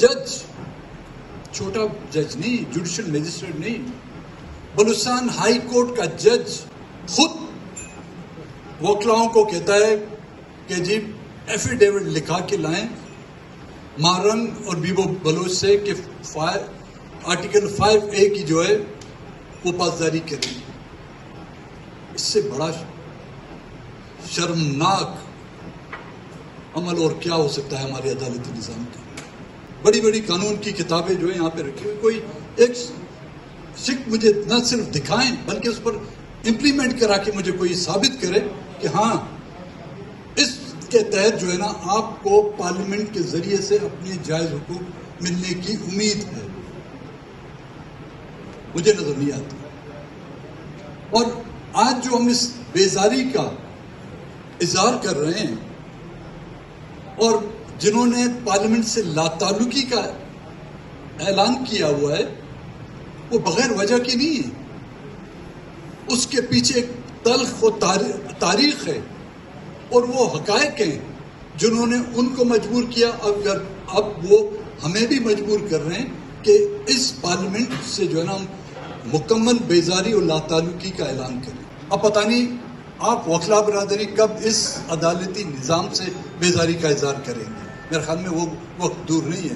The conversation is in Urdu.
جج، چھوٹا جج نہیں، جوڈیشل میجسٹریٹ نہیں، بلوچستان ہائی کورٹ کا جج خود وکلاؤں کو کہتا ہے کہ جی ایفیڈیوٹ لکھا کے لائیں مارنگ اور بیبو بلوچ سے کہ آرٹیکل 5A کی جو ہے وہ پاسداری کریں. اس سے بڑا شرمناک عمل اور کیا ہو سکتا ہے ہمارے عدالتی نظام کا. بڑی بڑی قانون کی کتابیں جو ہے یہاں پہ رکھی ہوئی، کوئی ایک شک مجھے نہ صرف دکھائیں بلکہ اس پر امپلیمنٹ کرا کے مجھے کوئی ثابت کرے کہ ہاں اس کے تحت جو ہے نا آپ کو پارلیمنٹ کے ذریعے سے اپنے جائز حقوق ملنے کی امید ہے. مجھے نظر نہیں آتا. اور آج جو ہم اس بیزاری کا اظہار کر رہے ہیں اور جنہوں نے پارلیمنٹ سے لا تعلقی کا اعلان کیا ہوا ہے وہ بغیر وجہ کی نہیں ہے. اس کے پیچھے ایک تلخ و تاریخ ہے اور وہ حقائق ہیں جنہوں نے ان کو مجبور کیا. اب وہ ہمیں بھی مجبور کر رہے ہیں کہ اس پارلیمنٹ سے جو ہے نا ہم مکمل بیزاری اور لا تعلقی کا اعلان کریں. اب پتہ نہیں آپ وکلا برادری کب اس عدالتی نظام سے بیزاری کا اظہار کریں گے. میرے خیال میں وہ وقت دور نہیں ہے.